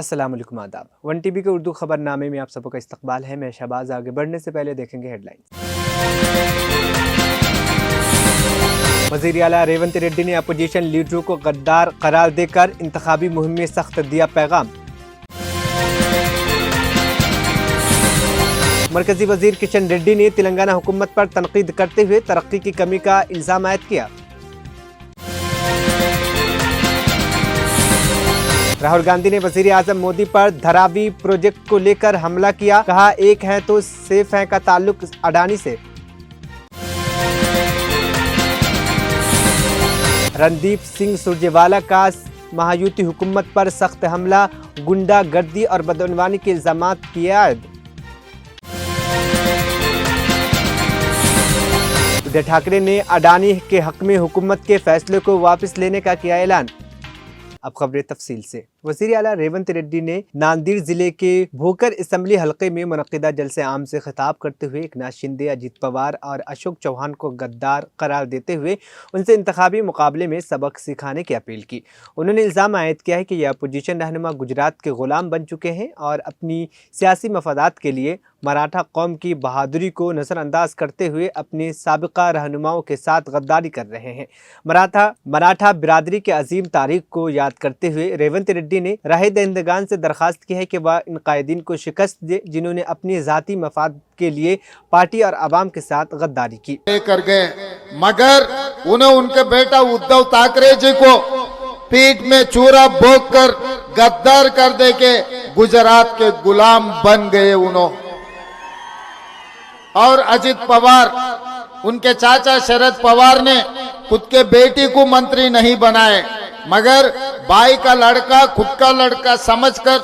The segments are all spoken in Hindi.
अस्सलाम वालेकुम, आदाब। वन टीवी के उर्दू खबरनामे में आप सबका इस्तकबाल है। मैं शहबाज। आगे बढ़ने से पहले देखेंगे हेडलाइंस। वज़ीर आला रेवंत रेड्डी ने अपोजिशन लीडरों को गद्दार करार देकर इंतखाबी मुहिम में सख्त दिया पैगाम। मरकजी वजीर किशन रेड्डी ने तेलंगाना हुकूमत पर तनकीद करते हुए तरक्की की कमी का इल्जाम आयद किया। राहुल गांधी ने वजीर आजम मोदी पर धरावी प्रोजेक्ट को लेकर हमला किया। कहा एक है तो सेफ है का ताल्लुक अडानी से। रणदीप सिंह सुरजेवाला का महायुति हुकूमत पर सख्त हमला। गुंडागर्दी और बदअनवानी के इल्जाम किए आयद। उद्धव ठाकरे ने अडानी के हक में हुकूमत के फैसले को वापस लेने का किया ऐलान। अब खबरें तफसील से। वज़ीर आला रेवंत रेड्डी ने नांदेड़ जिले के भोकर असम्बली हलके में मुनक्किदा जलसे आम से खिताब करते हुए एकनाथ शिंदे, अजीत पवार और अशोक चौहान को गद्दार करार देते हुए उनसे इंतखाबी मुकाबले में सबक सिखाने की अपील की। उन्होंने इल्ज़ाम आयद किया है कि यह अपोजिशन रहनुमा गुजरात के गुलाम बन चुके हैं और अपनी सियासी मफादात के लिए मराठा कौम की बहादुरी को नज़रअंदाज करते हुए अपने साबिका रहनुमाओं के साथ गद्दारी कर रहे हैं। मराठा बिरादरी के अजीम तारीख को याद करते हुए रेवंत रेड्डी ने राह दहिंदगान से दरखास्त की है कि वह इन कायदीन को शिकस्त दे जिन्होंने अपनी ज़ाती मफाद के लिए पार्टी और आवाम के साथ गद्दारी की। कर गए, मगर उन्हें उनके बेटा उद्धव ठाकरे जी को पीठ में चूरा भोंक कर गद्दार कर दे के गुजरात के गुलाम बन गए उन्होंने। और अजित पवार, उनके चाचा शरद पवार ने खुद के बेटी को मंत्री नहीं बनाए, मगर भाई का लड़का, खुद का लड़का समझकर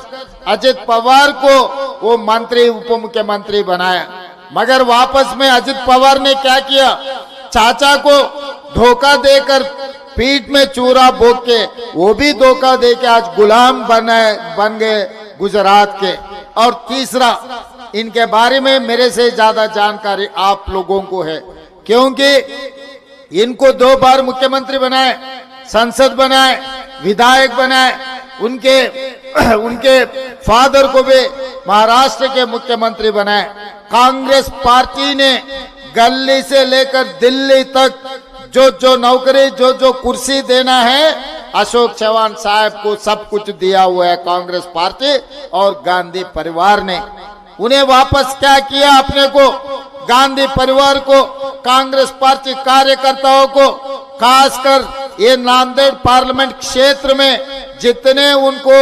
अजित पवार को वो मंत्री, उप मुख्यमंत्री बनाया। मगर वापस में अजित पवार ने क्या किया, चाचा को धोखा देकर पीठ में चूरा भोंक के, वो भी धोखा दे के आज गुलाम बन गए गुजरात के। और तीसरा, इनके बारे में मेरे से ज्यादा जानकारी आप लोगों को है, क्योंकि इनको 2 बार मुख्यमंत्री बनाए, संसद बनाए, विधायक बनाए। उनके फादर को भी महाराष्ट्र के मुख्यमंत्री बनाए। कांग्रेस पार्टी ने गली से लेकर दिल्ली तक जो नौकरी, जो कुर्सी देना है, अशोक चौहान साहब को सब कुछ दिया हुआ है कांग्रेस पार्टी और गांधी परिवार ने। उन्हें वापस क्या किया, अपने को, गांधी परिवार को, कांग्रेस पार्टी कार्यकर्ताओं को, खासकर ये नांदेड़ पार्लियामेंट क्षेत्र में जितने उनको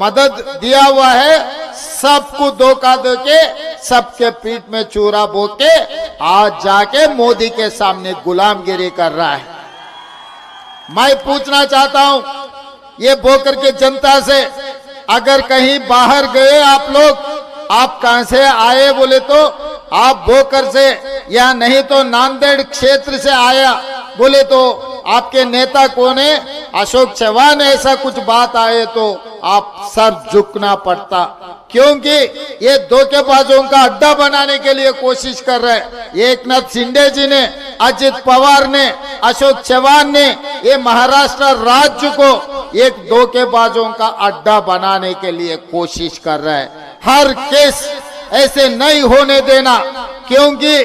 मदद दिया हुआ है, सबको धोखा देके, सबके पीठ में चूरा भोंक के आज जाके मोदी के सामने गुलामगिरी कर रहा है। मैं पूछना चाहता हूं ये भोकर के जनता से, अगर कहीं बाहर गए आप लोग, आप कहां से आए बोले तो आप भोकर से, या नहीं तो नांदेड़ क्षेत्र से आया बोले तो आपके नेता कौन है, अशोक चौहान, ऐसा कुछ बात आए तो आप सर झुकना पड़ता, क्योंकि ये धोखेबाजों का अड्डा बनाने के लिए कोशिश कर रहे हैं। एकनाथ शिंदे जी ने, अजित पवार ने, अशोक चौहान ने ये महाराष्ट्र राज्य को एक धोखेबाजों का अड्डा बनाने के लिए कोशिश कर रहे हैं। हर केस ऐसे नहीं होने देना, क्योंकि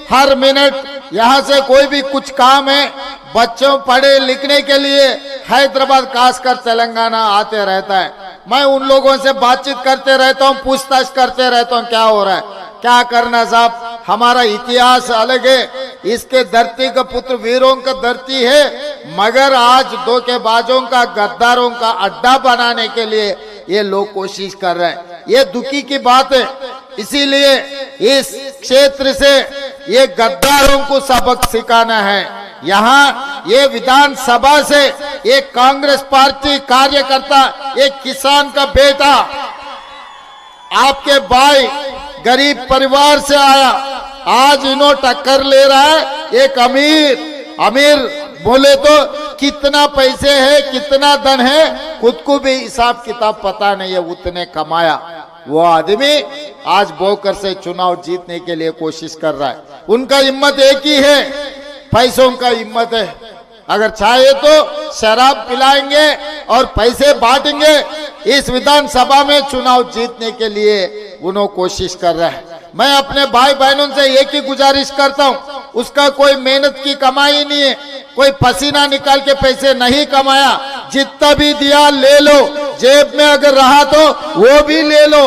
हर मिनट यहाँ से कोई भी कुछ काम है, बच्चों पढ़े लिखने के लिए हैदराबाद, खासकर तेलंगाना आते रहता है। मैं उन लोगों से बातचीत करते रहता हूँ, पूछताछ करते रहता हूँ क्या हो रहा है, क्या करना साहब, हमारा इतिहास अलग है, इसके धरती का पुत्र वीरों का धरती है, मगर आज धोखेबाजों का, गद्दारों का अड्डा बनाने के लिए ये लोग कोशिश कर रहे हैं। ये दुखी की बात है, इसीलिए इस क्षेत्र से ये गद्दारों को सबक सिखाना है। यहाँ ये विधानसभा से एक कांग्रेस पार्टी कार्यकर्ता, एक किसान का बेटा, आपके भाई गरीब परिवार से आया, आज इन्हों टक्कर ले रहा है एक अमीर बोले तो कितना पैसे है, कितना धन है, खुद को भी हिसाब किताब पता नहीं है, उतने कमाया वो आदमी आज भोकर से चुनाव जीतने के लिए कोशिश कर रहा है। उनका हिम्मत एक ही है, पैसों का हिम्मत है। अगर चाहे तो शराब पिलाएंगे और पैसे बांटेंगे। इस विधानसभा में चुनाव जीतने के लिए उन्होंने कोशिश कर रहे हैं। मैं अपने भाई बहनों से एक ही गुजारिश करता हूं, उसका कोई मेहनत की कमाई नहीं है, कोई पसीना निकाल के पैसे नहीं कमाया। जितना भी दिया ले लो, जेब में अगर रहा तो वो भी ले लो।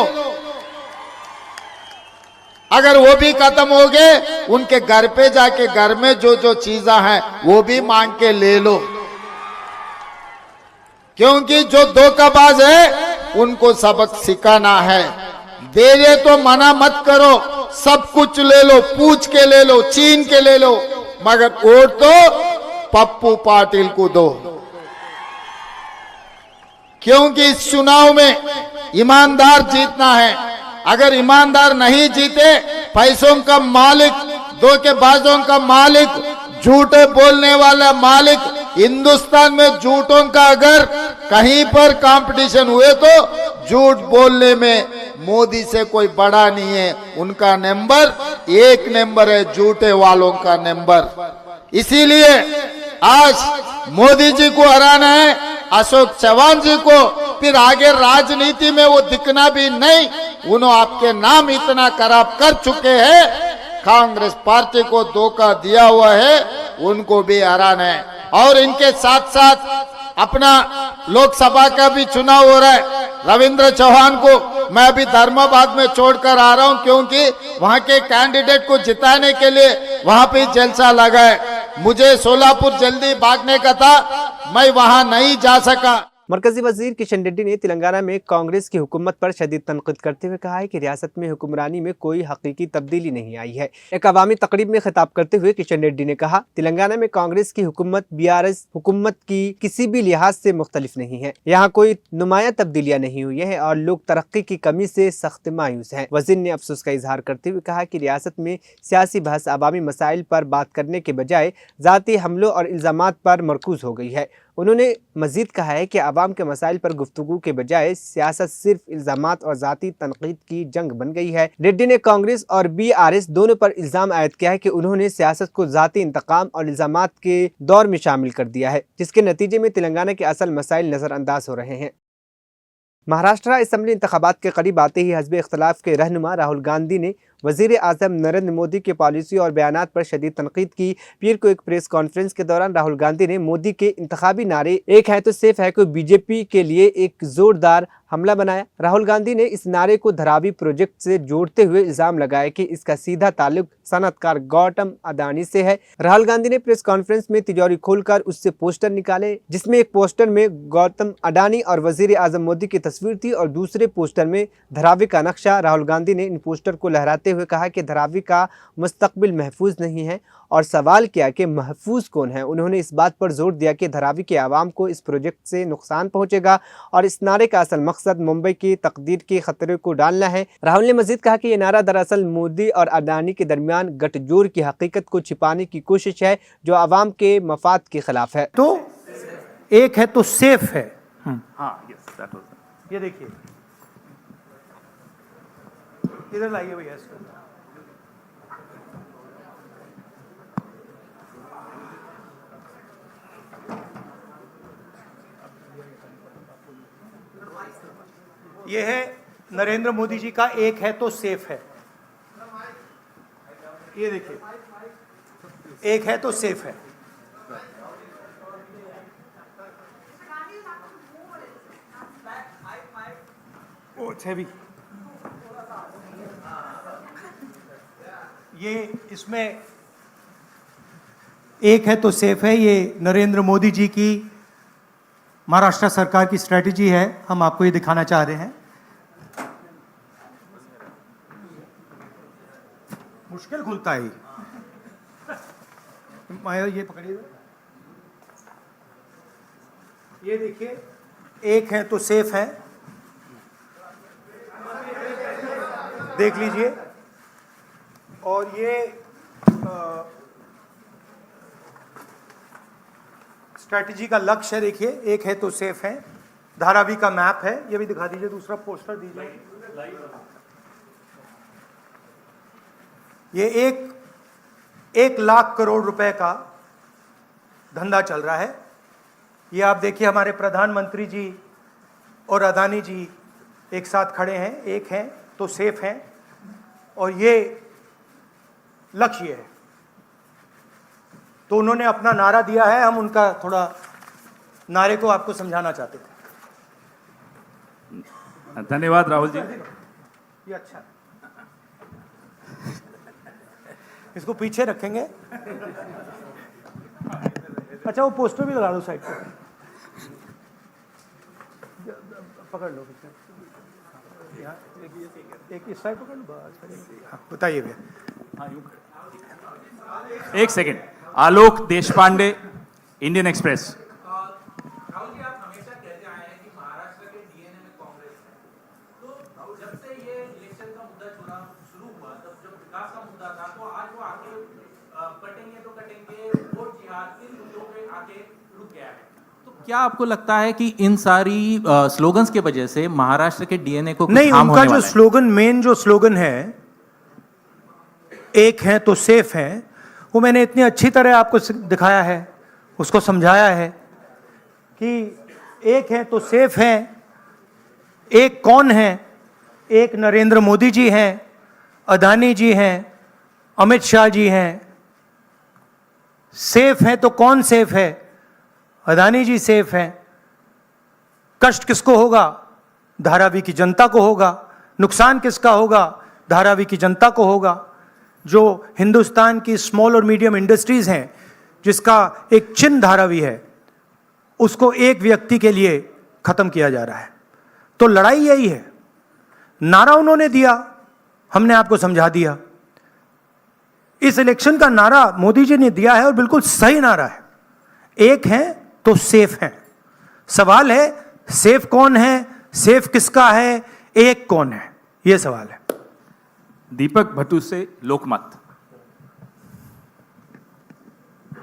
अगर वो भी खत्म हो गए, उनके घर पे जाके घर में जो जो चीजें हैं वो भी मांग के ले लो, क्योंकि जो धोखाबाज है उनको सबक सिखाना है। दे दे तो मना मत करो, सब कुछ ले लो, पूछ के ले लो, छीन के ले लो, मगर वोट तो पप्पू पाटिल को दो, क्योंकि इस चुनाव में ईमानदार जीतना है। अगर ईमानदार नहीं जीते, पैसों का मालिक, धोखेबाजों का मालिक, झूठे बोलने वाला मालिक, हिंदुस्तान में झूठों का अगर कहीं पर कंपटीशन हुए तो झूठ बोलने में मोदी से कोई बड़ा नहीं है। उनका नंबर एक नंबर है, झूठे वालों का नंबर। इसीलिए आज मोदी जी को हराना है, अशोक चौहान जी को, फिर आगे राजनीति में वो दिखना भी नहीं। उन्होंने आपके नाम इतना खराब कर चुके हैं, कांग्रेस पार्टी को धोखा दिया हुआ है, उनको भी हराना है। और इनके साथ साथ अपना लोकसभा का भी चुनाव हो रहा है। रविंद्र चौहान को मैं अभी धर्माबाद में छोड़कर आ रहा हूं, क्योंकि वहां के कैंडिडेट को जिताने के लिए वहां पे जलसा लगा है। मुझे सोलापुर जल्दी भागने का था, मैं वहां नहीं जा सका। मरकजी वजीर किशन रेड्डी ने तेलंगाना में कांग्रेस की हुकूमत पर शदीद तनकीद करते हुए कहा है कि रियासत में हुक्मरानी में कोई हकीकी तब्दीली नहीं आई है। एक अवामी तकरीब में खिताब करते हुए किशन रेड्डी ने कहा, तेलंगाना में कांग्रेस की हुकूमत बीआरएस हुकूमत की किसी भी लिहाज से मुख्तलिफ नहीं है। यहाँ कोई नुमाया तब्दीलियां नहीं हुई है और लोग तरक्की की कमी से सख्त मायूस हैं। वजीर ने अफसोस का इजहार करते हुए कहा कि रियासत में सियासी बहस अवामी मसाइल पर बात करने के बजाय ज़ाती हमलों और इल्ज़ामात पर मरकूज हो गई है। उन्होंने मजीद कहा है कि आवाम के मसाइल पर गुफ्तगू के बजाय सियासत सिर्फ इल्ज़ामात और ज़ाती तनकीद की जंग बन गई है। रेड्डी ने कांग्रेस और बीआरएस दोनों पर इल्ज़ाम आयद किया है कि उन्होंने सियासत को ज़ाती इंतकाम और इल्ज़ामात के दौर में शामिल कर दिया है, जिसके नतीजे में तेलंगाना के असल मसाइल नज़रअंदाज हो रहे हैं। महाराष्ट्र असम्बली इंतखाबात के करीब आते ही हज़ब इख्तलाफ के रहनुमा राहुल गांधी ने वज़ीर आज़म नरेंद्र मोदी के पॉलिसी और बयानात पर शदीद तनकीद की। पीर को एक प्रेस कॉन्फ्रेंस के दौरान राहुल गांधी ने मोदी के इंतखाबी नारे एक है तो सेफ है को बीजेपी के लिए एक जोरदार हमला बनाया। राहुल गांधी ने इस नारे को धरावी प्रोजेक्ट से जोड़ते हुए इल्जाम लगाया कि इसका सीधा ताल्लुक सनअतकार गौतम अडानी से है। राहुल गांधी ने प्रेस कॉन्फ्रेंस में तिजोरी खोलकर उससे पोस्टर निकाले, जिसमें एक पोस्टर में गौतम अडानी और वजीर आजम मोदी की तस्वीर थी और दूसरे पोस्टर में धरावी का नक्शा। राहुल गांधी ने इन पोस्टर को लहराते हुए कहा कि धरावी का मुस्तकबिल महफूज नहीं है और सवाल किया कि महफूज कौन है। उन्होंने इस बात पर जोर दिया कि धरावी के आवाम को इस प्रोजेक्ट से नुकसान पहुंचेगा और इस नारे का असल मकसद मुंबई की तकदीर के खतरे को डालना है। राहुल ने मजीद कहा कि यह नारा दरअसल मोदी और अडानी के दरमियान गठजोड़ की हकीकत को छिपाने की कोशिश है, जो आवाम के मफाद के खिलाफ है। तो एक है तो सेफ है। हाँ, यस, दैट वाज। ये देखिए, इधर लाइए भैया इसको। ये है नरेंद्र मोदी जी का एक है तो सेफ है। ये देखिए, एक है तो सेफ है। Oh it's heavy. ये इसमें एक है तो सेफ है, ये नरेंद्र मोदी जी की महाराष्ट्र सरकार की स्ट्रेटजी है। हम आपको ये दिखाना चाह रहे हैं। मुश्किल खुलता है ये पकड़िए। ये देखिए, एक है तो सेफ है, देख लीजिए। और ये स्ट्रैटेजी का लक्ष्य है, देखिए, एक है तो सेफ है। धारावी का मैप है, ये भी दिखा दीजिए। दूसरा पोस्टर दीजिए। ये 1 लाख करोड़ रुपए का धंधा चल रहा है। ये आप देखिए, हमारे प्रधानमंत्री जी और अदानी जी एक साथ खड़े हैं, एक हैं तो सेफ हैं, और ये लक्ष्य है। तो उन्होंने अपना नारा दिया है, हम उनका थोड़ा नारे को आपको समझाना चाहते थे। धन्यवाद राहुल जी। ये अच्छा है। इसको पीछे रखेंगे। अच्छा, वो पोस्टर भी लगा दो साइड पे, पकड़ लो यहाँ, एक इस साइड पकड़ लो बस। हाँ, बताइए भैया। एक सेकंड। आलोक देशपांडे, इंडियन एक्सप्रेस। राहुल जी, आप हमेशा कहते आए हैं कि महाराष्ट्र के डीएनए में कांग्रेस है। तो जब से ये इलेक्शन का मुद्दा शुरू हुआ, तब जब विकास का मुद्दा था, तो आज वो आगे कटेंगे तो कटेंगे, वोट जिहाद इन मुद्दों पे आके रुक गया है। तो क्या आपको लगता है कि इन सारी स्लोगन्स के वजह से महाराष्ट्र के डीएनए को नहीं, उनका जो स्लोगन, मेन जो स्लोगन है, एक है तो सेफ है, वो मैंने इतनी अच्छी तरह आपको दिखाया है, उसको समझाया है कि एक है तो सेफ है। एक कौन है? एक नरेंद्र मोदी जी हैं, अदानी जी हैं, अमित शाह जी हैं। सेफ है तो कौन सेफ है? अदानी जी सेफ हैं। कष्ट किसको होगा? धारावी की जनता को होगा। नुकसान किसका होगा? धारावी की जनता को होगा। जो हिंदुस्तान की स्मॉल और मीडियम इंडस्ट्रीज हैं, जिसका एक चिन्ह धारावी है, उसको एक व्यक्ति के लिए खत्म किया जा रहा है। तो लड़ाई यही है। नारा उन्होंने दिया, हमने आपको समझा दिया। इस इलेक्शन का नारा मोदी जी ने दिया है और बिल्कुल सही नारा है। एक है तो सेफ है। सवाल है सेफ कौन है, सेफ किसका है, एक कौन है, यह सवाल है। दीपक भट्टू से लोकमत।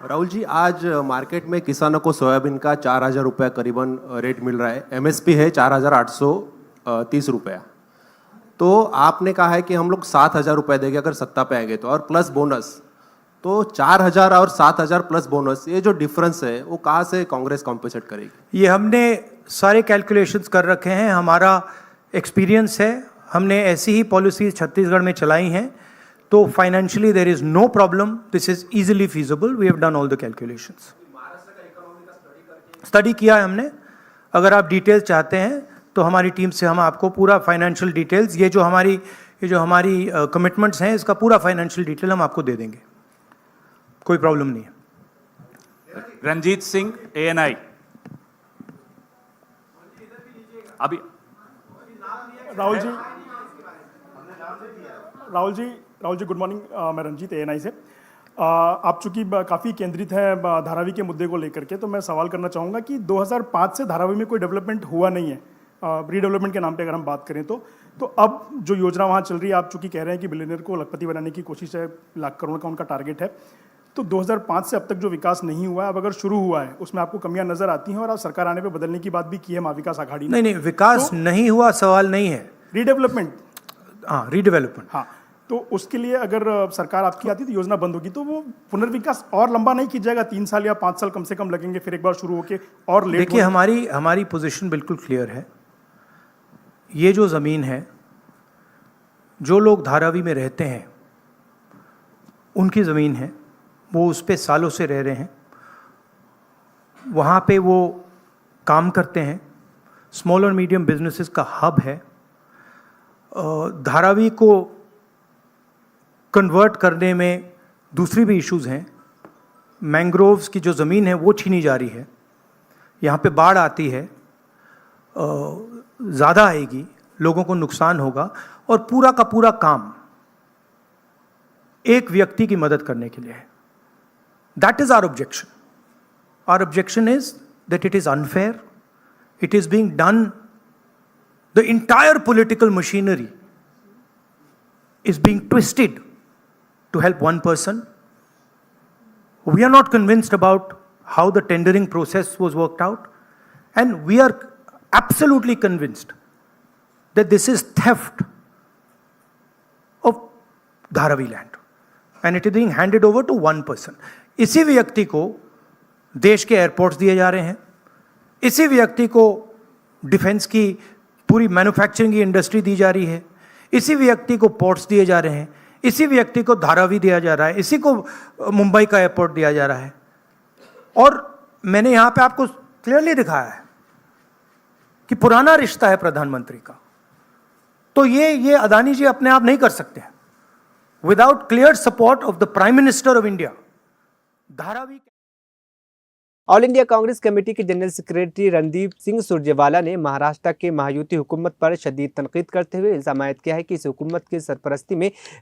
राहुल जी, आज मार्केट में किसानों को सोयाबीन का 4,000 रुपये करीबन रेट मिल रहा है। एमएसपी है 4,830 रुपया। तो आपने कहा है कि हम लोग 7,000 रुपये देंगे अगर सत्ता पे आएंगे तो, और प्लस बोनस। तो 4,000 और 7,000 प्लस बोनस, ये जो डिफरेंस है वो कहाँ से कांग्रेस कॉम्पेंसेट करेगी? ये हमने सारे कैलकुलेशंस कर रखे हैं, हमारा एक्सपीरियंस है, हमने ऐसी ही पॉलिसीज छत्तीसगढ़ में चलाई हैं। तो financially there is no problem, this is easily feasible, we have done all the calculations. Study किया है हमने। अगर आप डिटेल्स चाहते हैं तो हमारी टीम से हम आपको पूरा फाइनेंशियल डिटेल्स, ये जो हमारी कमिटमेंट्स हैं, इसका पूरा फाइनेंशियल डिटेल हम आपको दे देंगे, कोई प्रॉब्लम नहीं है। रंजीत सिंह, ANI। अभी राहुल जी गुड मॉर्निंग। मैं रंजीत, ANI से। आप चूंकि काफ़ी केंद्रित हैं धारावी के मुद्दे को लेकर के, तो मैं सवाल करना चाहूँगा कि 2005 से धारावी में कोई डेवलपमेंट हुआ नहीं है, रीडेवलपमेंट के नाम पे अगर हम बात करें तो अब जो योजना वहाँ चल रही है, आप चूंकि कह रहे हैं कि बिलियनियर को लखपति बनाने की कोशिश है, लाख करोड़ का उनका टारगेट है, तो 2005 से अब तक जो विकास नहीं हुआ है, अब अगर शुरू हुआ है, उसमें आपको कमियां नजर आती हैं, और आप सरकार आने पे बदलने की बात भी की है महाविकास आघाड़ी ने। नहीं, विकास तो, नहीं हुआ सवाल नहीं है, रीडेवलपमेंट। हाँ, रीडेवलपमेंट। हाँ, तो उसके लिए अगर सरकार आपकी आती तो योजना बंद होगी, तो वो पुनर्विकास और लंबा नहीं किया जाएगा, 3 साल या 5 साल कम से कम लगेंगे, फिर एक बार शुरू होके और लेट। देखिए, हमारी पोजीशन बिल्कुल क्लियर है। ये जो ज़मीन है, जो लोग धारावी में रहते हैं उनकी ज़मीन है, वो उस पे सालों से रह रहे हैं, वहाँ पे वो काम करते हैं, स्मॉल और मीडियम बिजनेसेस का हब है। धारावी को कन्वर्ट करने में दूसरी भी इश्यूज़ हैं। मैंग्रोव्स की जो ज़मीन है वो छीनी जा रही है, यहाँ पे बाढ़ आती है, ज़्यादा आएगी, लोगों को नुकसान होगा, और पूरा का पूरा काम एक व्यक्ति की मदद करने के लिए है। That is our objection. Our objection is that it is unfair. It is being done, the entire political machinery is being twisted to help one person. We are not convinced about how the tendering process was worked out, and we are absolutely convinced that this is theft of Dharavi land, and it is being handed over to one person. इसी व्यक्ति को देश के एयरपोर्ट्स दिए जा रहे हैं, इसी व्यक्ति को डिफेंस की पूरी मैन्युफैक्चरिंग की इंडस्ट्री दी जा रही है, इसी व्यक्ति को पोर्ट्स दिए जा रहे हैं, इसी व्यक्ति को धारावी दिया जा रहा है, इसी को मुंबई का एयरपोर्ट दिया जा रहा है। और मैंने यहाँ पे आपको क्लियरली दिखाया है कि पुराना रिश्ता है प्रधानमंत्री का। तो ये अदानी जी अपने आप नहीं कर सकते हैं without clear support of the prime minister of India. Dharavi all India Congress committee के जनरल सेक्रेटरी रणदीप सिंह सुरजेवाला ने महाराष्ट्र के महायुति हुकूमत पर शदीद तनकीद करते हुए इल्जाम आयद किया है कि इस हुकूमत की सरपरस्ती में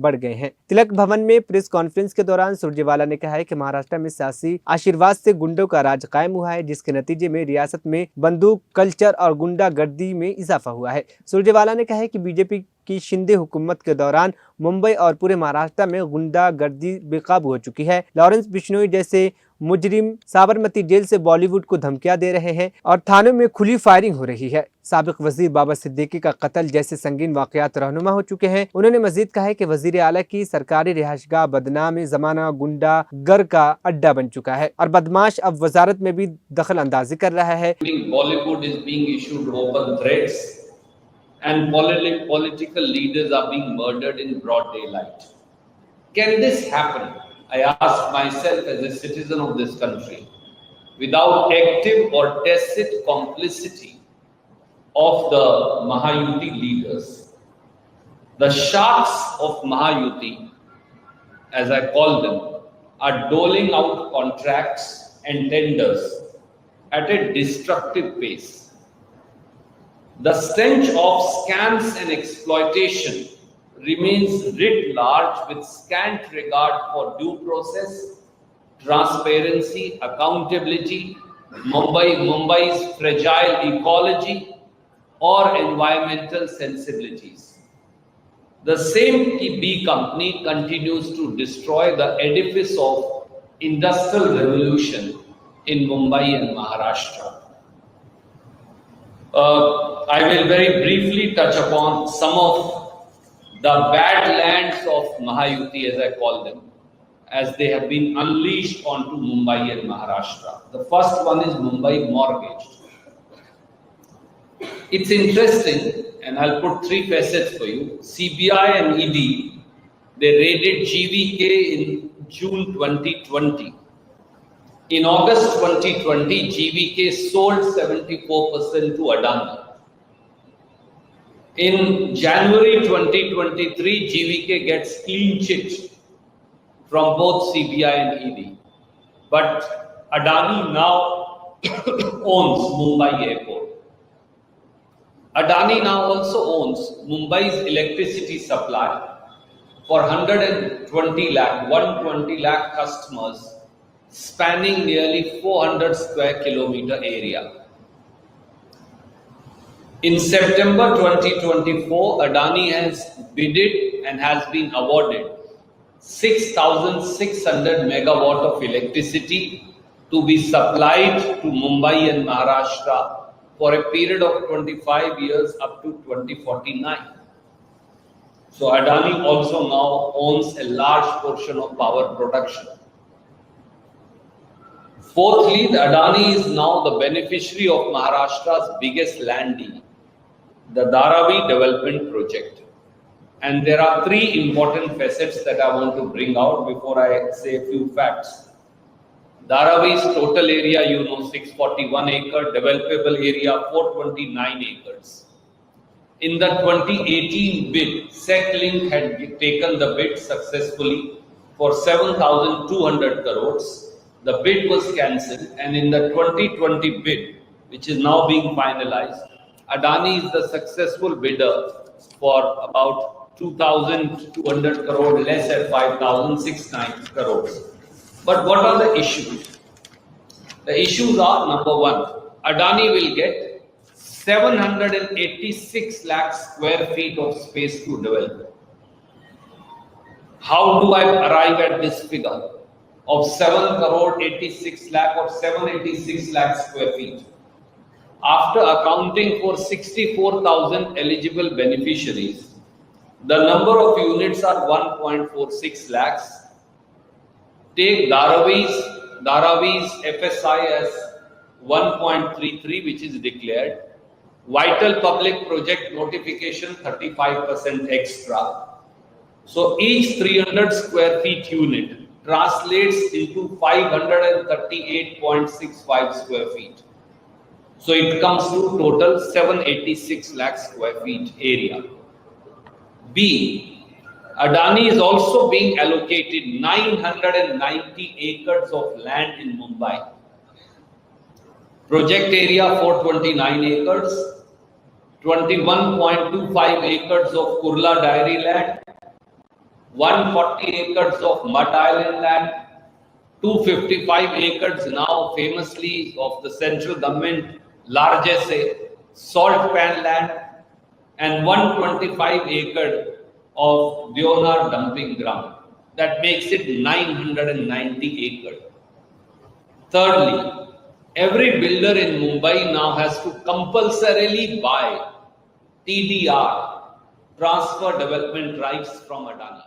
बढ़ गए हैं। तिलक भवन में प्रेस कॉन्फ्रेंस के दौरान सुरजेवाला ने कहा है कि महाराष्ट्र में सियासी आशीर्वाद से गुंडों का राज कायम हुआ है, जिसके नतीजे में रियासत में बंदूक कल्चर और गुंडागर्दी में इजाफा हुआ है। सुरजेवाला ने कहा है कि बीजेपी की शिंदे हुकूमत के दौरान मुंबई और पूरे महाराष्ट्र में गुंडागर्दी बेकाबू हो चुकी है। लॉरेंस बिश्नोई जैसे मुजरिम साबरमती जेल से बॉलीवुड को धमकियां दे रहे हैं और थानों में खुली फायरिंग हो रही है। साबिक वजीर बाबा सिद्दीकी का कत्ल जैसे संगीन वाकयात रहनुमा हो चुके हैं। उन्होंने मजीद कहा है कि वजीर आला की सरकारी रिहायशगाह बदनाम जमाना गुंडा गर का अड्डा बन चुका है और बदमाश अब वजारत में भी दखल अंदाजी कर रहा है। Bollywood is being issued open threats and political leaders are being murdered in broad daylight. Can this happen? I ask myself as a citizen of this country, without active or tacit complicity of the Mahayuti leaders. The sharks of Mahayuti, as I call them, are doling out contracts and tenders at a destructive pace. The stench of scams and exploitation remains writ large with scant regard for due process, transparency, accountability, Mumbai's fragile ecology or environmental sensibilities. The same B company continues to destroy the edifice of industrial revolution in Mumbai and Maharashtra. I will very briefly touch upon some of the badlands of Mahayuti, as I call them, as they have been unleashed onto Mumbai and Maharashtra. The first one is Mumbai mortgaged. It's interesting, and I'll put three facets for you. CBI and ED, they raided GVK in June 2020. In August 2020, GVK sold 74% to Adani. In January 2023, GVK gets clean chit from both CBI and ED. But Adani now owns Mumbai Airport. Adani now also owns Mumbai's electricity supply for 120 lakh customers spanning nearly 400 square kilometer area. In September 2024, Adani has bidded and has been awarded 6,600 megawatt of electricity to be supplied to Mumbai and Maharashtra for a period of 25 years up to 2049. So Adani also now owns a large portion of power production. Fourthly, the Adani is now the beneficiary of Maharashtra's biggest land deal, the Dharavi development project. And there are three important facets that I want to bring out before I say a few facts. Dharavi's total area, 641 acre, developable area, 429 acres. In the 2018 bid, SecLink had taken the bid successfully for 7,200 crores. The bid was cancelled, and in the 2020 bid, which is now being finalized, Adani is the successful bidder for about 2,200 crore less at 5,069 crores. But what are the issues? The issues are, number one, Adani will get 786 lakh square feet of space to develop. How do I arrive at this figure of 7 crore 86 lakh or 786 lakh square feet? After accounting for 64,000 eligible beneficiaries, the number of units are 1.46 lakhs. Take Dharavi's FSI as 1.33, which is declared. Vital public project notification 35% extra. So each 300 square feet unit translates into 538.65 square feet. So it comes to total 786 lakh square feet area. B. Adani is also being allocated 990 acres of land in Mumbai. Project area 429 acres, 21.25 acres of Kurla Dairy land, 140 acres of Mud Island land, 255 acres now famously of the central government largest salt pan land, and 125 acres of Deonar dumping ground. That makes it 990 acres. Thirdly, every builder in Mumbai now has to compulsorily buy TDR, transfer development rights from Adani.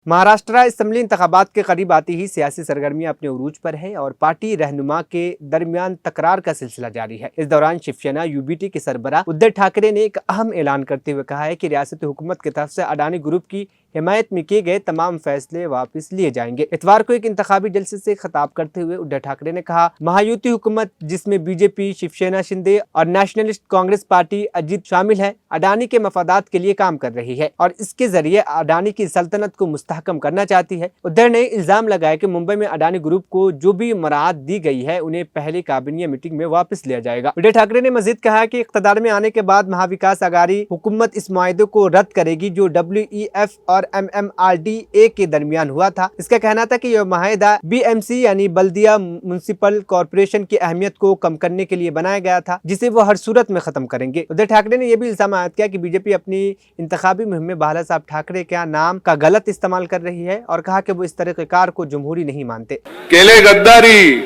Maharashtra assembly इंतखाबात के करीब आती ही सियासी सरगर्मियां अपने उरूज पर है और पार्टी रहनुमा के दरमियान तकरार का सिलसिला जारी है। इस दौरान शिवसेना यूबीटी के सरबराह उद्धव ठाकरे ने एक अहम ऐलान करते हुए कहा है कि रियासती हुकूमत की तरफ से अडानी ग्रुप की हिमायत में किए गए तमाम फैसले वापस लिए जाएंगे। इतवार को एक इंतखाबी जलसे से खिताब करते हुए उद्धव ठाकरे ने कहा, महायुति हुकूमत जिसमें बीजेपी, शिवसेना शिंदे और नेशनलिस्ट कांग्रेस पार्टी अजीत शामिल है, अडानी के मफादात के लिए काम कर रही है और इसके जरिए अडानी की सल्तनत को मुस्तहकम करना चाहती है। उद्धव ने इल्जाम लगाया कि मुंबई में अडानी ग्रुप को जो भी मराहत दी गई है उन्हें पहली काबिनेट मीटिंग में वापस लिया जाएगा। उद्धव ठाकरे ने मजीद कहा कि इख्तियार में आने के बाद महाविकास अघाड़ी हुकूमत इस मुआहदे को रद्द करेगी जो WEF और MMRDA के दरमियान हुआ था। इसका कहना था कि यह मुआहदा BMC यानी बल्दिया म्युनिसिपल कॉर्पोरेशन की अहमियत को कम करने के लिए बनाया गया था, जिसे वो हर सूरत में खत्म करेंगे। उद्धव ठाकरे ने यह भी इल्जाम आयद किया कि बीजेपी अपनी इंतखाबी मुहिम में बाला साहब ठाकरे के नाम का गलत इस्तेमाल कर रही है और कहा कि वो इस तरीक़ेकार को जमहूरी नहीं मानते। केले गद्दारी,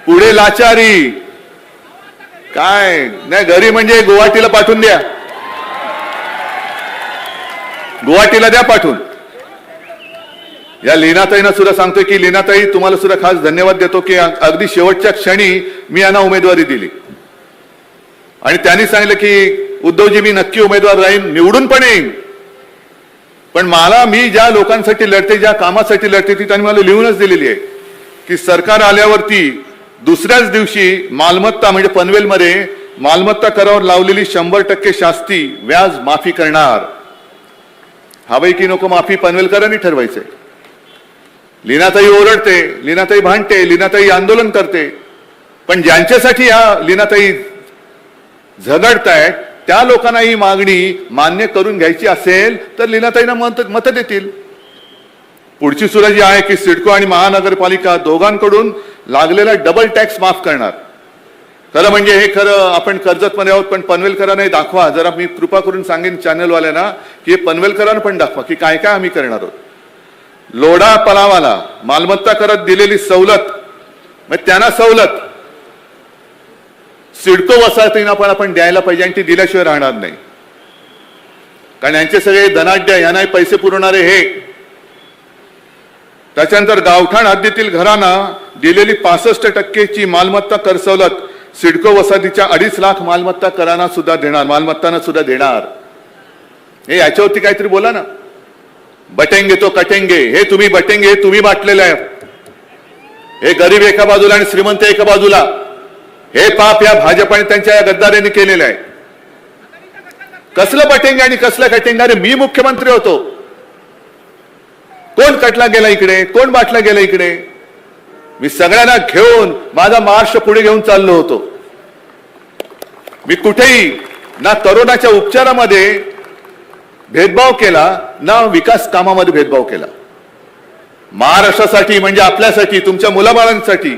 पुढे लाचारी, काय नाही घरी म्हणजे गुवाहाटीला पाठवून द्या, गुवाहाटीला द्या पाठवून। या लीनाताईंना सुद्धा सांगतोय की लीनाताई तुम्हाला सुद्धा खास धन्यवाद देतो की अगदी शेवटच्या क्षणी मी यांना उमेदवारी दिली आणि त्यांनी सांगितलं की उद्धवजी मी नक्की उमेदवार राहीन, निवडून पण येईन, पण मला मी ज्या लोकांसाठी लढते, ज्या कामासाठी लढते ती त्यांनी मला लिहूनच दिलेली आहे की सरकार आल्यावरती दुसऱ्याच दिवशी मालमत्ता म्हणजे पनवेलमध्ये मालमत्ता करावर लावलेली 100% शास्ती व्याज माफी करणार। हवंय की नको माफी पनवेलकरांनी ठरवायचंय। लीनाताई ओरडते, लीनाताई भांडते, लीनाताई आंदोलन करते, पण ज्यांच्यासाठी या लीनाताई झगडतायत त्या लोकांना ही मागणी मान्य करून घ्यायची असेल तर लीनाताईंना मत देतील। पुढची सुद्धा जी आहे की सिडको आणि महानगरपालिका दोघांकडून लागलेला डबल टॅक्स माफ करणार। खरं म्हणजे हे खरं आपण कर्जतमध्ये आहोत, पण पनवेलकरांना दाखवा जरा, मी कृपा करून सांगेन चॅनलवाल्यांना की पनवेलकरांना पण दाखवा की काय काय आम्ही करणार आहोत। लोढा पलावाला मालमत्ता करत दिलेली सवलत, मग त्यांना सवलत सिडको वसाहतींना पण आपण द्यायला पाहिजे आणि ती दिल्याशिवाय राहणार नाही, कारण यांचे सगळे धनाढ्य, यांना पैसे पुरवणारे हे। त्याच्यानंतर गावठाण हद्दीतील घरांना दिलेली 65% मालमत्ता कर सवलत सिडको वसाहतीच्या 2.5 लाख मालमत्ता करांना सुद्धा देणार, मालमत्तांना सुद्धा देणार। हे याच्यावरती काहीतरी बोला ना। बटेंगे तो कटेंगे, हे तुम्ही बटेंगे, हे तुम्ही बाटलेलं आहे। हे गरीब एका बाजूला आणि श्रीमंत एका बाजूला, हे पाप या भाजपाने त्यांच्या या गद्दारांनी केलेलं आहे। कसलं बटेंगे आणि कसलं कटेंगे? अरे मी मुख्यमंत्री होतो, कोण कटला गेला इकडे, कोण बाटला गेला इकडे? मी सगळ्यांना घेऊन माझा महाराष्ट्र पुढे घेऊन चाललो होतो। मी कुठेही ना करोनाच्या उपचारामध्ये भेदभाव केला, ना विकास कामामध्ये भेदभाव केला। महाराष्ट्रासाठी म्हणजे आपल्यासाठी, तुमच्या मुलाबाळांसाठी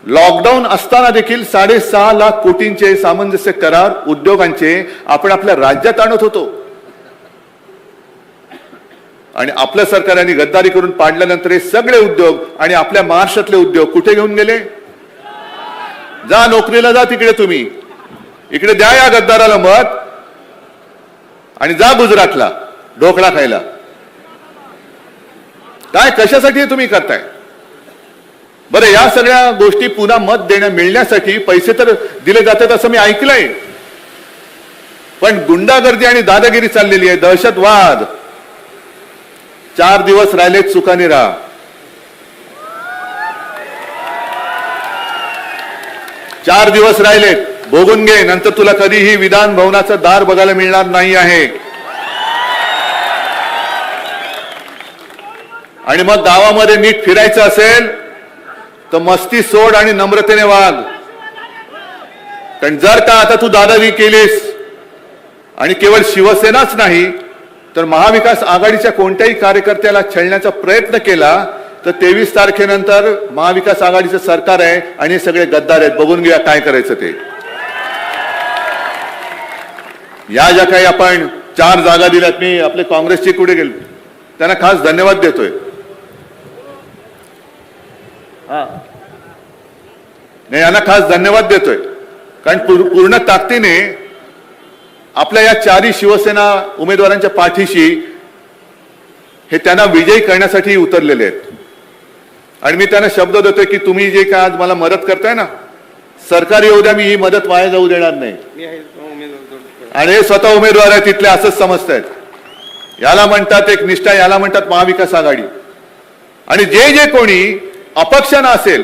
लॉकडाऊन असताना देखील 6.5 लाख कोटींचे सामंजस्य करार उद्योगांचे आपण आपल्या राज्यात आणत होतो आणि आपल्या सरकारने गद्दारी करून पाडल्यानंतर हे सगळे उद्योग आणि आपल्या महाराष्ट्रातले उद्योग कुठे घेऊन गेले? जा नोकरीला, जा तिकडे, तुम्ही इकडे द्या या गद्दाराला मत आणि जा गुजरातला ढोकळा खायला। काय कशासाठी हे तुम्ही करताय? बरं, या सगळ्या गोष्टी पुन्हा मत मिळण्यासाठी पैसे तर दिले जातात असं मी ऐकलंय, पण गुंडागर्दी आणि दादागिरी चाललेली आहे, दहशतवाद. 4 दिवस राहिलेत, सुखाने राहा. 4 दिवस राहिलेत, भोगून घे. नंतर तुला कधीही विधान भवनाचं दार बघायला मिळणार नाही आहे. आणि मग गावामध्ये नीट फिरायचं असेल तर मस्ती सोड आणि नम्रतेने वाग. कारण जर का आता तू दादागिरी केलीस आणि केवळ शिवसेनाच नाही तर महाविकास आघाडीच्या कोणत्याही कार्यकर्त्याला छळण्याचा प्रयत्न केला तर 23 तारखेनंतर महाविकास आघाडीचं सरकार आहे आणि हे सगळे गद्दार आहेत. बघून घ्या काय करायचं ते. या ज्या काही आपण 4 जागा दिल्यात, मी आपले काँग्रेसचे कुठे गेले त्यांना खास धन्यवाद देतोय. नाही, यांना खास धन्यवाद देतोय, कारण पूर्ण ताकदीने आपल्या या 4ही शिवसेना उमेदवारांच्या पाठीशी हे त्यांना विजयी करण्यासाठी उतरलेले आहेत. आणि मी त्यांना शब्द देतोय की तुम्ही जे काय आज मला मदत करताय ना, सरकार येऊ द्या, मी ही मदत वाया जाऊ देणार नाही. आणि हे स्वतः उमेदवार आहेत तिथले, असंच समजतायत. याला म्हणतात एक निष्ठा, याला म्हणतात महाविकास आघाडी. आणि जे जे कोणी अपक्षानं असेल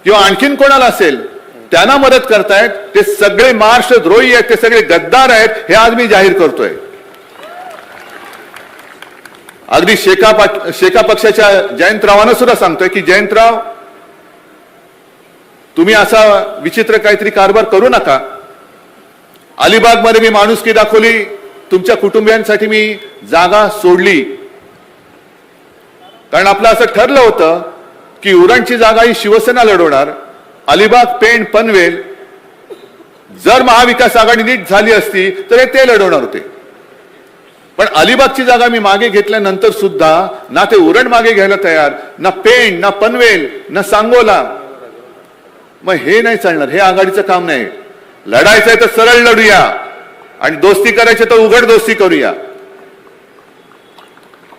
किंवा आणखीन कोणाला असेल त्यांना मदत करतायत ते सगळे महाराष्ट्रद्रोही आहेत, ते सगळे गद्दार आहेत, हे आज मी जाहीर करतोय. अगदी शेका पक्षाच्या जयंतरावांना सुद्धा सांगतोय की जयंतराव, तुम्ही असा विचित्र काहीतरी कारभार करू नका. अलिबागमध्ये मी माणुसकी दाखवली, तुमच्या कुटुंबियांसाठी मी जागा सोडली, कारण आपलं असं ठरलं होतं की उरणची जागा ही शिवसेना लढवणार. अलिबाग, पेण, पनवेल जर महाविकास आघाडी नीट झाली असती तर ते लढवणार होते. पण अलिबागची जागा मी मागे घेतल्यानंतर सुद्धा ना ते उरण मागे घ्यायला तयार, ना पेण, ना पनवेल, ना सांगोला. मग हे नाही चालणार, हे आघाडीचं काम नाही. लढायचंय तर सरळ लढूया आणि दोस्ती करायची तर उघड दोस्ती करूया.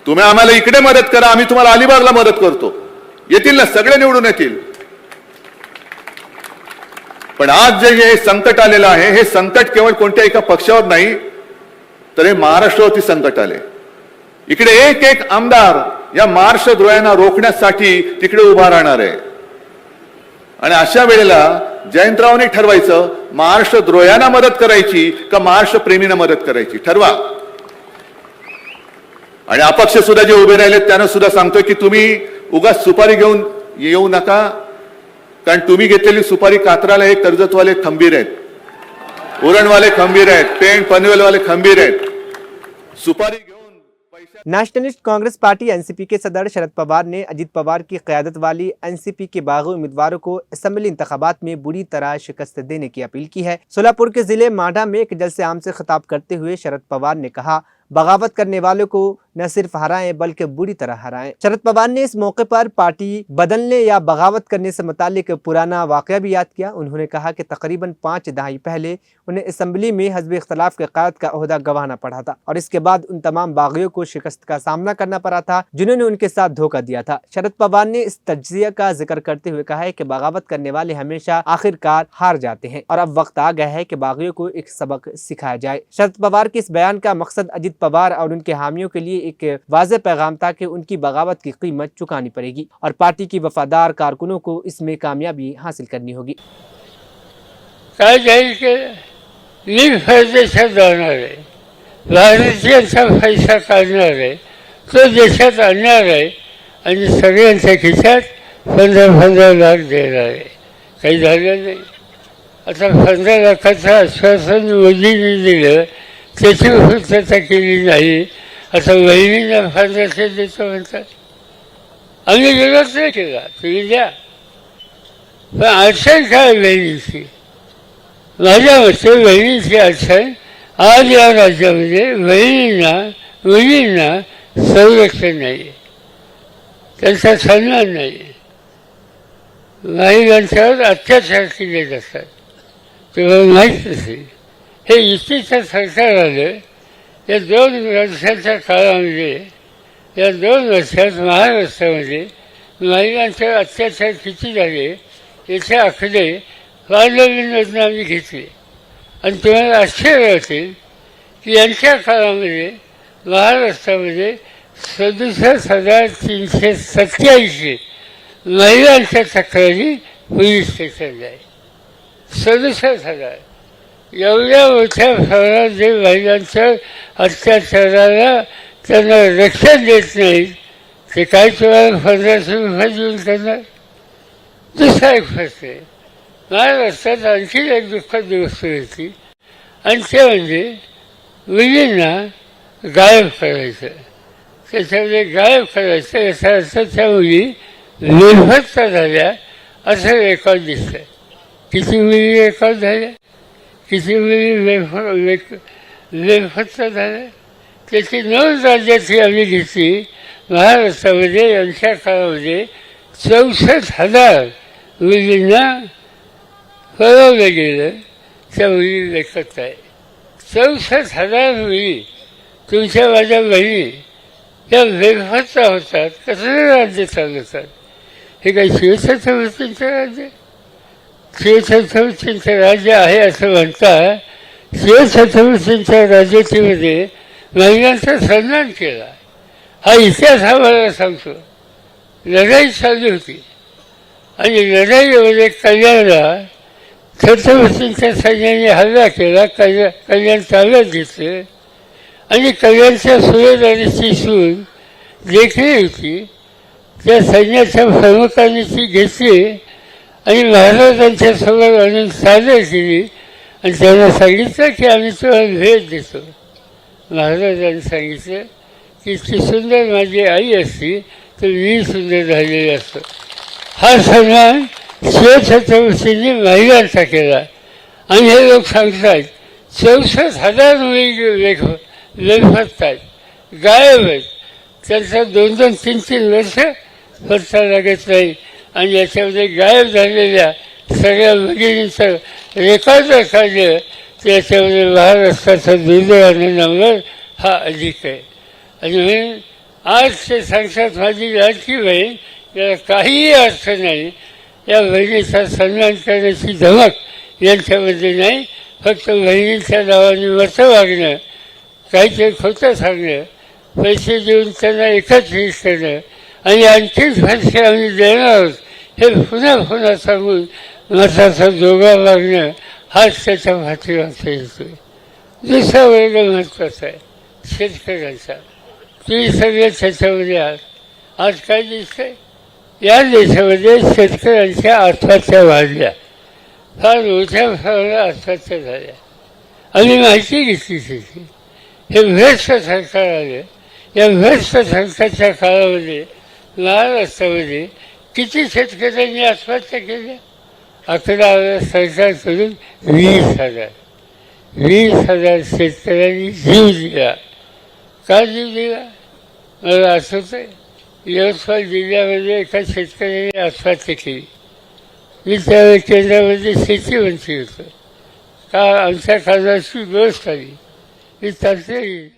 तुम्ही आम्हाला इकडे मदत करा, आम्ही तुम्हाला अलिबागला मदत करतो. येतील ना, सगळे निवडून येतील. पण आज जे हे संकट आलेलं आहे, हे संकट केवळ कोणत्या एका पक्षावर नाही तर हे महाराष्ट्रावरती संकट आले. इकडे एक एक आमदार या महाराष्ट्रद्रोह्यांना रोखण्यासाठी तिकडे उभा राहणार आहे. आणि अशा वेळेला जयंतरावांनी ठरवायचं, महाराष्ट्रद्रोह्यांना मदत करायची का महाराष्ट्र प्रेमींना मदत करायची, ठरवा. आणि अपक्ष सुद्धा जे उभे राहिलेत त्यांना सुद्धा सांगतोय की तुम्ही उगाच सुपारी घेऊन येऊ नका, कारण तुम्ही घेतलेली सुपारी कात्राला हे कर्जतवाले खंबीर आहेत, उरणवाले खंबीर आहेत, पेण पनवेलवाले खंबीर आहेत. सुपारी घेऊन नेशनलिस्ट कांग्रेस पार्टी एनसीपी के सदर शरद पवार ने अजित पवार की क़यादत वाली एनसीपी के बागी उम्मीदवारों को असेंबली इंतखाबात में बुरी तरह शिकस्त देने की अपील की है। सोलापुर के जिले मांडा में एक जलसे आम से खिताब करते हुए शरद पवार ने कहा, बगावत करने वालों को न सिर्फ हराएं बल्कि बुरी तरह हराएं। शरद पवार ने इस मौके पर पार्टी बदलने या बगावत करने से मुताल्लिक पुराना वाकया भी याद किया। उन्होंने कहा कि तकरीबन 5 दहाई पहले उन्हें असेंबली में हज़्ब इख्तलाफ के क़यादत का ओहदा गंवाना पड़ा था और इसके बाद उन तमाम बागियों को शिकस्त का सामना करना पड़ा था जिन्होंने उनके साथ धोखा दिया था। शरद पवार ने इस तज्जिया का जिक्र करते हुए कहा है कि बगावत करने वाले हमेशा आखिरकार हार जाते हैं और अब वक्त आ गया है कि बागियों को एक सबक सिखाया जाए। शरद पवार के इस बयान का मकसद अजित पवार और उनके हामियों के लिए एक वाज़ेह पैगाम था कि उनकी बगावत की कीमत चुकानी पड़ेगी और पार्टी की वफादार कारकुनों को इसमें कामयाबी हासिल करनी होगी। काय जाईल की देशात जाणार आहे, भारतीयांचा पैसा काढणार आहे, तो देशात आणणार आहे आणि सगळ्यांच्या खिशात 15-15 लाख देणार आहे. काही झालं नाही. आता 15 लाखाचं आश्वासन मोदींनी दिलं, त्याची पूर्तता केली नाही. आता बहिणींना 1500 देतो म्हणतात. आम्ही विरोध नाही केला, तुम्ही द्या. पण अडचण काय बहिणीची? माझ्या मते बहिणीची अडचण आज या राज्यामध्ये बहिणींना मुलींना संरक्षण नाही, त्यांचा सन्मान नाही, महिलांच्यावर अत्याचार केले जातात. तुम्हाला माहीत नसेल. हे युतीचं सरकार आलं, या 2 वर्षाच्या काळामध्ये या 2 वर्षात महाराष्ट्रामध्ये महिलांचे अत्याचार किती झाले याचे आकडे वाढवून आम्ही घेतले आणि तुम्हाला आश्चर्य असेल की यांच्या काळामध्ये महाराष्ट्रामध्ये 67,387 महिलांच्या तक्रारी पोलीस स्टेशनला आहे. 67,000 एवढ्या मोठ्या प्रमाणात जे महिलांच्या अत्याचाराला त्यांना रक्षण देत नाहीत ते काय तुम्हाला 1500 रुपये देऊन करणार. दुसरा एक प्रश्न आहे, महाराष्ट्रात आणखी एक दुःखद गोष्ट होती आणि ते म्हणजे मुलींना गायब करायचं. त्याच्यामध्ये गायब करायचं याचा अर्थ त्या मुली निर्भत्त झाल्या असं रेकॉर्ड दिसतं. किती मुली रेकॉर्ड झाल्या, किती मुली बेफत्त झाल्या त्याची नोंद राज्याची आम्ही घेतली. महाराष्ट्रामध्ये यांच्या काळामध्ये 64,000 मुलींना पळवलं गेलं. त्या मुली लेखत आहे. 64,000 मुली तुमच्या माझ्या बहिणी त्या बेफत्त होतात. कसं राज्य चालवतात? हे काही शिवछत्रपतींचं राज्य? शिवछत्रपतींचं राज्य आहे असं म्हणता. शिवछत्रपतींच्या राजवटीमध्ये महिलांचा सन्मान केला. हा इतिहास आम्हाला सांगतो. लढाई चालू होती आणि लढाईमध्ये कल्याणला छत्रपतींच्या सैन्याने हल्ला केला. कल्याण ताब्यात घेतलं आणि कल्याणच्या सुभेदारीची सून देखणी होती. त्या सैन्याच्या प्रमुखांनी ती घेतली आणि महाराजांच्या समोर आणून सादर केली आणि त्यांना सांगितलं की आम्ही तुम्हाला भेट देतो. महाराजांनी सांगितलं की इतकी सुंदर माझी आई असती तर मी सुंदर झालेली असतो. हा सन्मान शिवछत्रपतींनी महिलांचा केला आणि हे लोक सांगतात 64,000 मुली बेफत्त आहेत, गायब आहेत. त्यांचा 2-2, 3-3 वर्ष पत्ता लागत नाही आणि याच्यामध्ये गायब झालेल्या सगळ्या भगिनींचं रेकॉर्ड काढलं तर याच्यामध्ये महाराष्ट्राचा दुर्दैवाने नंबर हा अधिक आहे. आणि म्हणून आज ते सांगतात माझी लाडकी बहीण याला काहीही अर्थ नाही. या बहिणीचा सन्मान करण्याची धमक यांच्यामध्ये नाही. फक्त बहिणींच्या नावाने मतं मागणं, काहीतरी खोटं सांगणं, पैसे देऊन त्यांना एकत्रित करणं आणि आणखीच पैसे आम्ही देणार आहोत हे पुन्हा पुन्हा सांगून मताचा दोघा मागणं हाच त्याच्या पाठीमागचा येतोय. दुसरा वर्ग महत्त्वाचा आहे शेतकऱ्यांचा. तुम्ही सगळे त्याच्यामध्ये आहात. आज काय दिसतंय? या देशामध्ये शेतकऱ्यांच्या आत्महत्या वाढल्या, फार मोठ्या प्रमाणात आत्महत्या झाल्या. आम्ही माहिती घेतली त्याची. हे भ्रष्ट सरकार आलं. या भ्रष्ट सरकारच्या काळामध्ये महाराष्ट्रामध्ये किती शेतकऱ्यांनी आत्महत्या केल्या? आकडा आला सरकारकडून 20,000. 20,000 शेतकऱ्यांनी जीव दिला. का जीव दिला? मला आठवतं आहे यवतमाळ जिल्ह्यामध्ये एका शेतकऱ्याने आत्महत्या केली. मी त्यावेळी केंद्रामध्ये शेती मंत्री होतो. का आमच्या खासदारची गोष्ट आली. मी तसे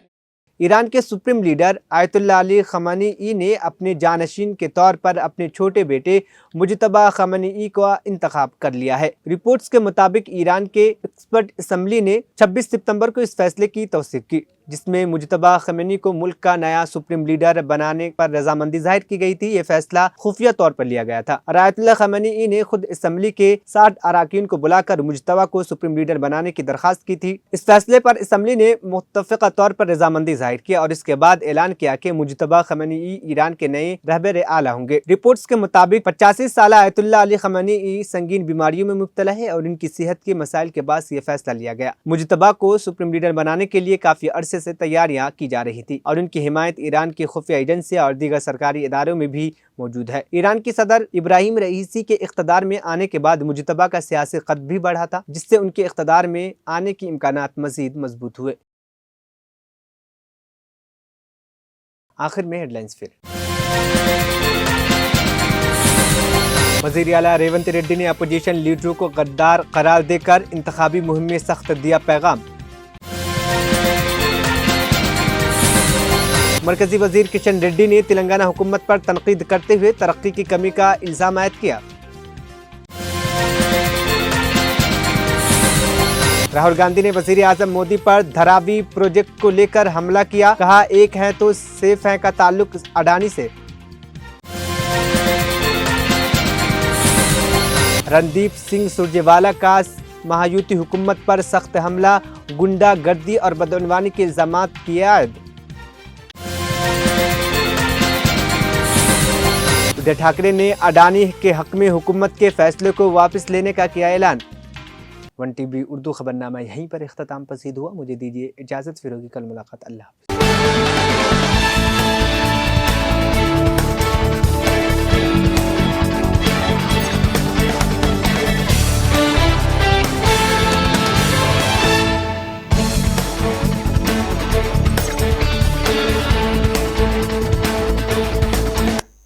ईरान के सुप्रीम लीडर आयतुल्लाह अली खamenei ने अपने जानशीन के तौर पर अपने छोटे बेटे मुजतबा खamenei का इंतखाब कर लिया है। रिपोर्ट्स के मुताबिक ईरान के एक्सपर्ट असम्बली ने 26 सितंबर को इस फैसले की तौसीक की, जिसमें मुजतबा खamenei को मुल्क का नया सुप्रीम लीडर बनाने पर रजामंदी जाहिर की गई थी। ये फैसला खुफिया तौर पर लिया गया था। आयतुल्लाह खamenei ने खुद असम्बली के 60 अरकान को बुलाकर मुजतबा को सुप्रीम लीडर बनाने की दरख्वास्त की थी। इस फैसले पर असम्बली ने मुत्तफ़िक़ा तौर पर रजामंदी जाहिर किया और इसके बाद ऐलान किया कि मुजतबा खamenei ईरान के नए रहबर आला होंगे। रिपोर्ट्स के मुताबिक 85 साल आयतुल्लाह अली खamenei संगीन बीमारियों में मुब्तला है और इनकी सेहत के मसाइल के बाद ये फैसला लिया गया। मुजतबा को सुप्रीम लीडर बनाने के लिए काफी अरसे से तैयारियां की जा रही थी और उनकी हिमायत ईरान की खुफिया एजेंसियां और दीगर सरकारी इदारों में भी मौजूद है। ईरान की सदर इब्राहिम रईसी के इख्तदार में आने के बाद मुजतबा का सियासी कद भी बढ़ा था, जिससे उनके इख्तदार में आने की इम्कानात मजीद मजबूत हुए। आखिर में हेडलाइंस फिर। वज़ीर आला रेवंत रेड्डी ने अपोजिशन लीडरों को गद्दार करार देकर इंतखाबी मुहिम में सख्त दिया पैगाम। मरकजी वजीर किशन रेड्डी ने तेलंगाना हुकूमत पर तनकीद करते हुए तरक्की की कमी का इल्जाम आयद किया। राहुल गांधी ने वजीर आजम मोदी पर धारावी प्रोजेक्ट को लेकर हमला किया, कहा एक है तो सेफ है का ताल्लुक अडानी से। रणदीप सिंह सुरजेवाला का महायुति हुकूमत पर सख्त हमला, गुंडागर्दी और बदअनवानी के इल्जामात किए आयद। उद्धव ठाकरे ने अडानी के हक में हुकूमत के फैसले को वापस लेने का किया ऐलान। 1 TV उर्दू खबरनामा यहीं पर इख्तिताम पसीद हुआ। मुझे दीजिए इजाजत, फिर होगी कल मुलाकात। अल्लाह हाफ़िज़।